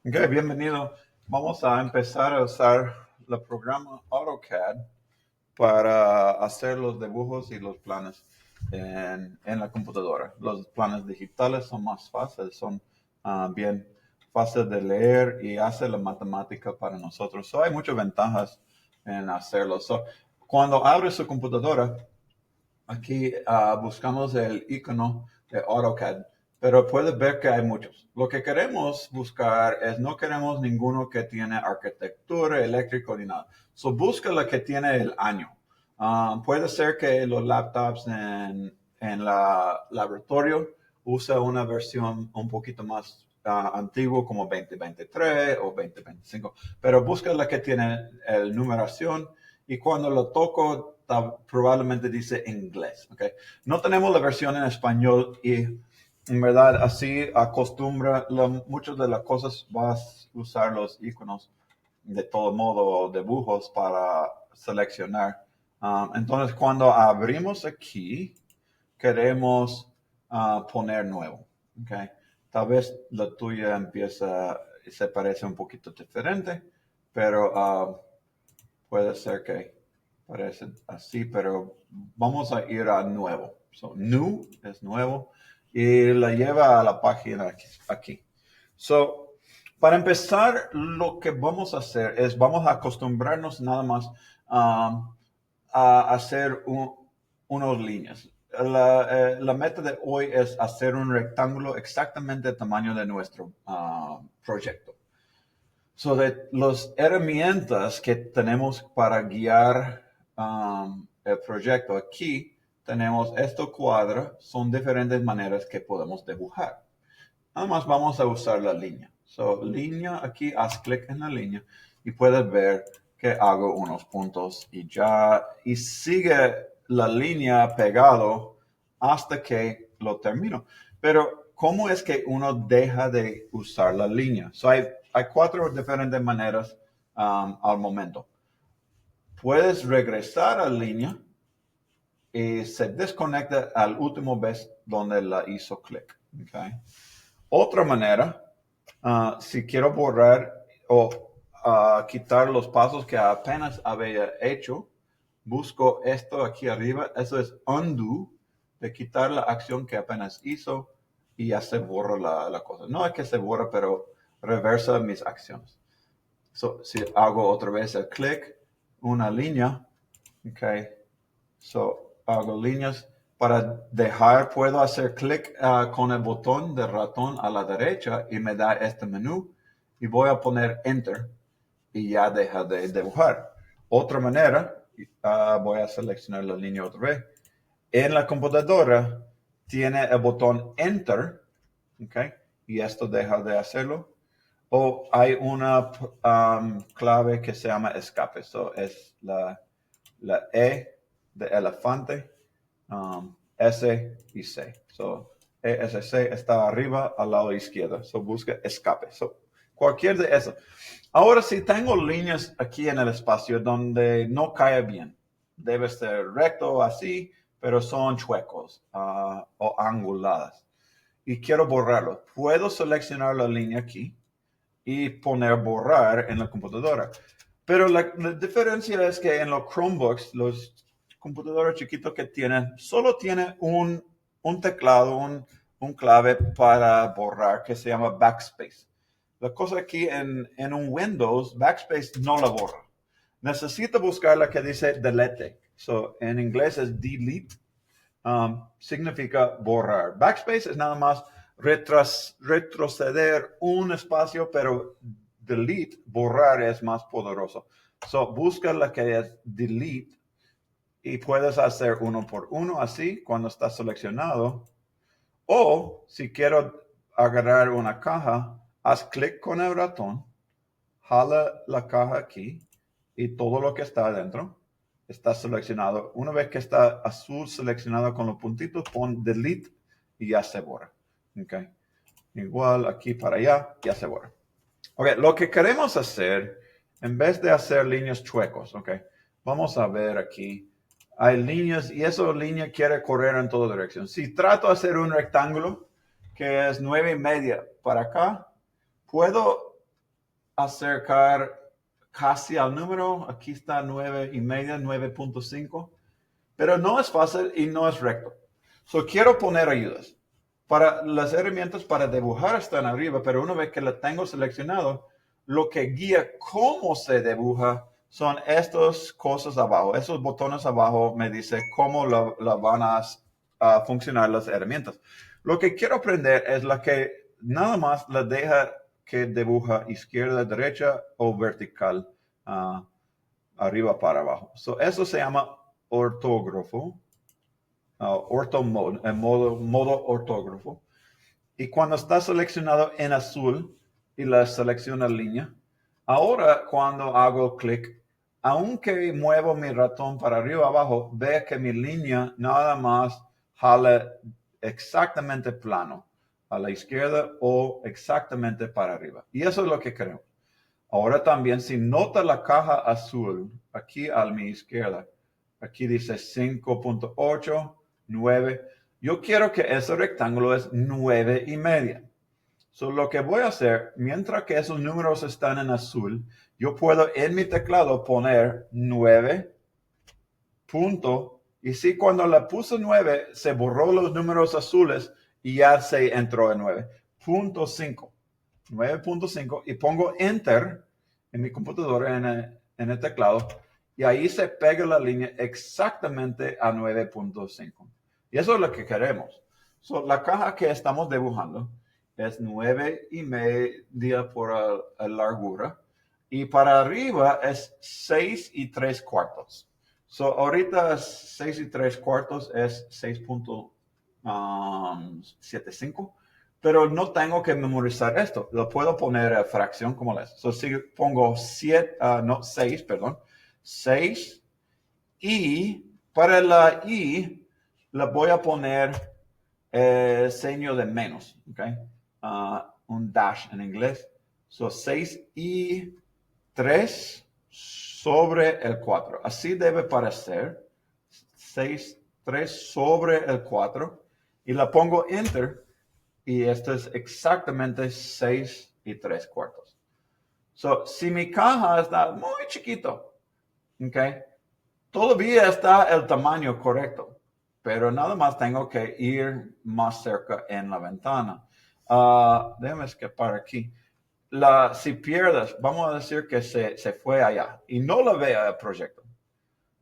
Ok, bienvenido. Vamos a empezar a usar el programa AutoCAD para hacer los dibujos y los planes en la computadora. Los planes digitales son más fáciles, son bien fáciles de leer y hace la matemática para nosotros. Hay muchas ventajas en hacerlo. Cuando abre su computadora, aquí buscamos el icono de AutoCAD, pero puedes ver que hay muchos. Lo que queremos buscar es, no queremos ninguno que tiene arquitectura, eléctrico ni nada. Busca la que tiene el año. Puede ser que los laptops en la laboratorio usa una versión un poquito más antigua como 2023 o 2025, pero busca la que tiene el numeración y cuando lo toco probablemente dice inglés. ¿Okay? No tenemos la versión en español y en verdad así acostumbra, muchas de las cosas vas a usar los iconos de todo modo, dibujos para seleccionar. Entonces cuando abrimos aquí, queremos poner nuevo. ¿Okay? Tal vez la tuya empieza, se parece un poquito diferente, pero puede ser que parece así, pero vamos a ir a nuevo. New es nuevo y la lleva a la página aquí. Para empezar, lo que vamos a hacer es, vamos a acostumbrarnos nada más a hacer unas líneas. La meta de hoy es hacer un rectángulo exactamente el tamaño de nuestro proyecto. De las herramientas que tenemos para guiar el proyecto, aquí tenemos este cuadro, son diferentes maneras que podemos dibujar. Además vamos a usar la línea. Línea, aquí haz clic en la línea y puedes ver que hago unos puntos y sigue la línea pegado hasta que lo termino. Pero, ¿cómo es que uno deja de usar la línea? Hay cuatro diferentes maneras al momento. Puedes regresar a la línea y se desconecta al último vez donde la hizo clic. Okay. Otra manera, si quiero borrar o quitar los pasos que apenas había hecho, busco esto aquí arriba. Eso es undo, de quitar la acción que apenas hizo y ya se borra la cosa. No es que se borra, pero reversa mis acciones. Si hago otra vez el clic, una línea, ok. Hago líneas. Para dejar, puedo hacer clic con el botón del ratón a la derecha y me da este menú y voy a poner Enter y ya deja de dibujar. Otra manera, voy a seleccionar la línea otra vez. En la computadora tiene el botón Enter, ¿ok? Y esto deja de hacerlo. O hay una clave que se llama escape. Es la E de elefante, S y C. ESC está arriba al lado izquierdo. Busca escape. Cualquier de eso. Ahora, si tengo líneas aquí en el espacio donde no cae bien, debe ser recto así, pero son chuecos o anguladas. Y quiero borrarlo. Puedo seleccionar la línea aquí y poner borrar en la computadora. Pero la diferencia es que en los Chromebooks, los computadores chiquitos que tienen, solo tiene un teclado, un clave para borrar que se llama backspace. La cosa aquí en un Windows, backspace no la borra. Necesito buscar la que dice delete. En inglés es delete. Significa borrar. Backspace es nada más retroceder un espacio, pero delete, borrar, es más poderoso. Busca la que es delete y puedes hacer uno por uno así cuando está seleccionado. O si quiero agarrar una caja, haz clic con el ratón, jala la caja aquí y todo lo que está adentro está seleccionado. Una vez que está azul seleccionado con los puntitos, pon delete y ya se borra. Okay. Igual aquí para allá, ya se borra. Ok, lo que queremos hacer, en vez de hacer líneas chuecos, ok, vamos a ver aquí. Hay líneas y esa línea quiere correr en toda dirección. Si trato de hacer un rectángulo que es 9.5 para acá, puedo acercar casi al número. Aquí está 9.5, 9.5. Pero no es fácil y no es recto. Quiero poner ayudas. Para las herramientas para dibujar están arriba, pero una vez que la tengo seleccionado, lo que guía cómo se dibuja son estas cosas abajo. Esos botones abajo me dicen cómo la van a funcionar las herramientas. Lo que quiero aprender es la que nada más la deja que dibuja izquierda, derecha o vertical, arriba para abajo. Eso se llama ortógrafo. Ortho mode, en modo ortógrafo. Y cuando está seleccionado en azul y la selecciona línea, ahora cuando hago clic, aunque muevo mi ratón para arriba o abajo, ve que mi línea nada más jala exactamente plano, a la izquierda o exactamente para arriba. Y eso es lo que queremos. Ahora también, si nota la caja azul, aquí a mi izquierda, aquí dice 5.8, 9. Yo quiero que ese rectángulo es 9.5. Lo que voy a hacer, mientras que esos números están en azul, yo puedo en mi teclado poner 9. Y si cuando le puse 9, se borró los números azules y ya se entró en 9.5. 9.5 y pongo Enter en mi computadora en el teclado y ahí se pega la línea exactamente a 9.5. Y eso es lo que queremos. La caja que estamos dibujando es 9.5 por largura y para arriba es 6.75. Ahorita 6.75 es 6.75. Pero no tengo que memorizar esto. Lo puedo poner a fracción como es. Si pongo 6, 6. Y para la I, la voy a poner seño de menos. ¿Okay? Un dash en inglés. 6.3 sobre el 4. Así debe parecer. 6.3 sobre el 4. Y la pongo Enter. Y esto es exactamente 6.75. Si mi caja está muy chiquito, ¿okay? Todavía está el tamaño correcto, pero nada más tengo que ir más cerca en la ventana. Déjame escapar aquí. Si pierdes, vamos a decir que se fue allá y no la vea el proyecto.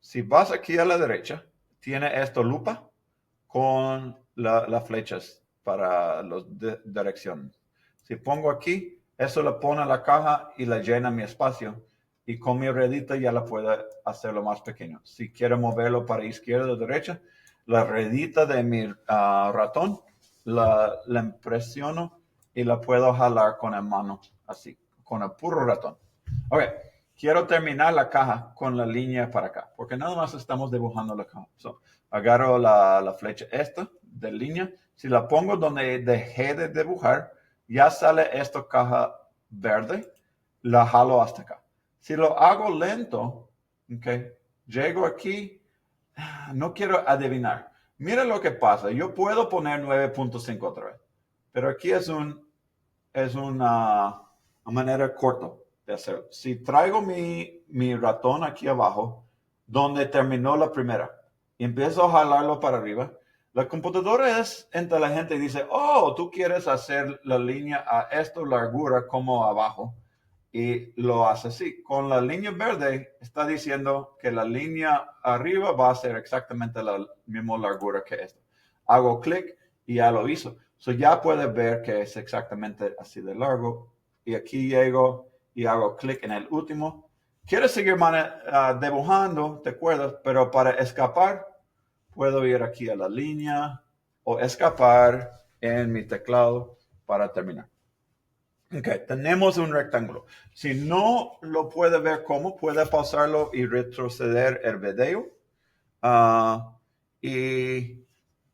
Si vas aquí a la derecha, tiene esto lupa con las flechas para las direcciones. Si pongo aquí, eso le pone a la caja y la llena mi espacio. Y con mi redita ya la puedo hacerlo más pequeño. Si quiero moverlo para izquierda o derecha, la redita de mi ratón la impresiono y la puedo jalar con la mano así, con el puro ratón. Ok, quiero terminar la caja con la línea para acá, porque nada más estamos dibujando la caja. Agarro la flecha esta de línea. Si la pongo donde dejé de dibujar, ya sale esta caja verde. La jalo hasta acá. Si lo hago lento, okay, llego aquí, no quiero adivinar. Mira lo que pasa. Yo puedo poner 9.5 otra vez, pero aquí es una manera corta de hacerlo. Si traigo mi ratón aquí abajo, donde terminó la primera, y empiezo a jalarlo para arriba, la computadora es inteligente y dice, oh, tú quieres hacer la línea a esta largura como abajo, y lo hace así. Con la línea verde está diciendo que la línea arriba va a ser exactamente la misma largura que esta. Hago clic y ya lo hizo. Ya puedes ver que es exactamente así de largo. Y aquí llego y hago clic en el último. Quieres seguir dibujando, te acuerdas, pero para escapar, puedo ir aquí a la línea o escapar en mi teclado para terminar. Ok, tenemos un rectángulo. Si no lo puede ver cómo, puede pausarlo y retroceder el video. Y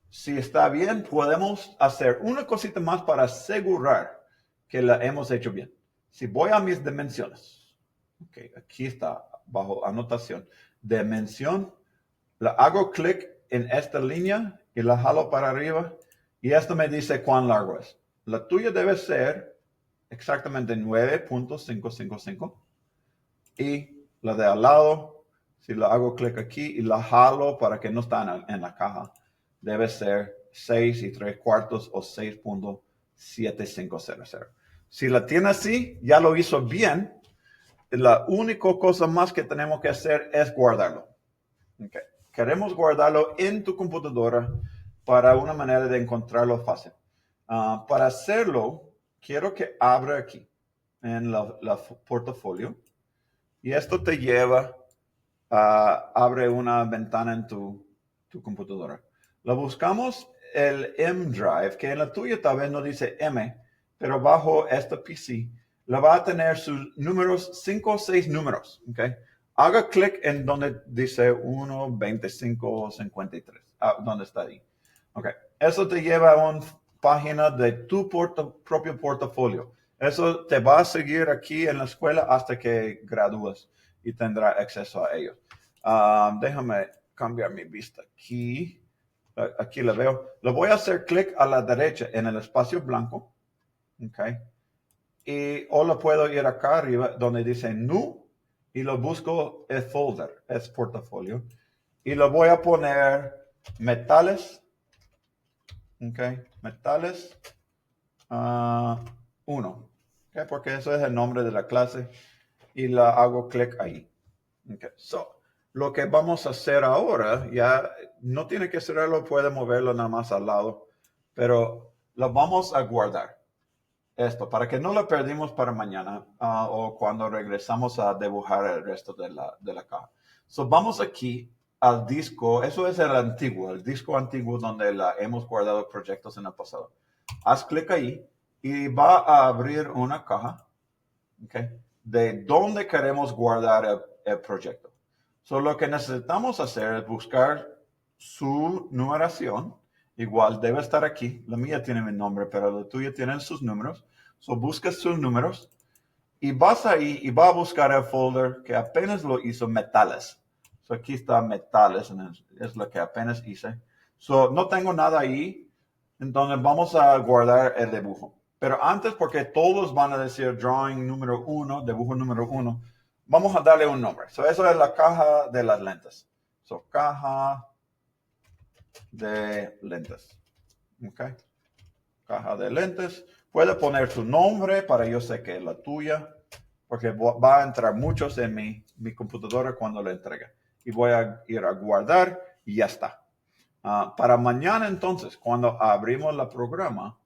si está bien, podemos hacer una cosita más para asegurar que la hemos hecho bien. Si voy a mis dimensiones, okay, aquí está, bajo anotación, dimensión, la hago clic en esta línea y la jalo para arriba y esto me dice cuán largo es. La tuya debe ser exactamente 9.555. Y la de al lado, si lo hago clic aquí y la jalo para que no está en la caja, debe ser 6 3/4 o 6.7500. Si la tiene así, ya lo hizo bien. La única cosa más que tenemos que hacer es guardarlo. Okay. Queremos guardarlo en tu computadora para una manera de encontrarlo fácil. Para hacerlo, quiero que abra aquí en la portafolio. Y esto te lleva a abre una ventana en tu computadora. La buscamos el M Drive, que en la tuya tal vez no dice M, pero bajo esta PC la va a tener sus números, 5 o 6 números. ¿Okay? Haga clic en donde dice 1, 25, 53. ¿Dónde está ahí? Okay. Eso te lleva a una página de tu propio portafolio. Eso te va a seguir aquí en la escuela hasta que gradúes y tendrá acceso a ellos. Déjame cambiar mi vista aquí. Aquí la veo. Le voy a hacer clic a la derecha en el espacio blanco. Okay. O lo puedo ir acá arriba donde dice New y lo busco el folder, es portafolio. Y lo voy a poner metales. Okay. Metales 1. Okay. Porque eso es el nombre de la clase. Y la hago clic ahí. Okay. So, lo que vamos a hacer ahora, ya no tiene que cerrarlo, puede moverlo nada más al lado, pero lo vamos a guardar. Esto, para que no lo perdimos para mañana o cuando regresamos a dibujar el resto de la caja. So, vamos aquí al disco, eso es el disco antiguo donde hemos guardado proyectos en el pasado. Haz clic ahí y va a abrir una caja, okay, de dónde queremos guardar el proyecto. So, lo que necesitamos hacer es buscar su numeración. Igual debe estar aquí. La mía tiene mi nombre, pero la tuya tiene sus números. So, busca sus números y vas ahí y va a buscar el folder que apenas lo hizo metales. So, aquí está metales, es lo que apenas hice. So, no tengo nada ahí, entonces vamos a guardar el dibujo. Pero antes, porque todos van a decir drawing número 1, dibujo número 1, vamos a darle un nombre. So, eso es la caja de las lentes. So, caja de lentes. Okay. Caja de lentes. Puede poner tu nombre para yo sé que es la tuya, porque va a entrar muchos en mi computadora cuando lo entregue. Y voy a ir a guardar y ya está. Para mañana entonces, cuando abrimos el programa,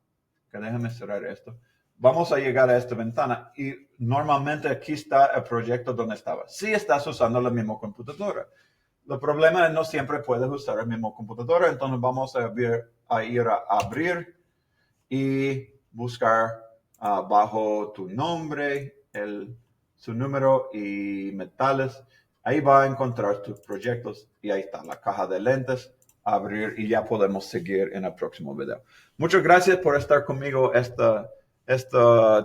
que déjenme cerrar esto, vamos a llegar a esta ventana y normalmente aquí está el proyecto donde estaba. Si estás usando la misma computadora. El problema es no siempre puedes usar la misma computadora, entonces vamos a ir a abrir y buscar bajo tu nombre, su número y metales. Ahí va a encontrar tus proyectos y ahí está la caja de lentes. Abrir y ya podemos seguir en el próximo video. Muchas gracias por estar conmigo este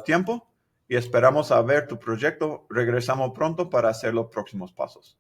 tiempo y esperamos a ver tu proyecto. Regresamos pronto para hacer los próximos pasos.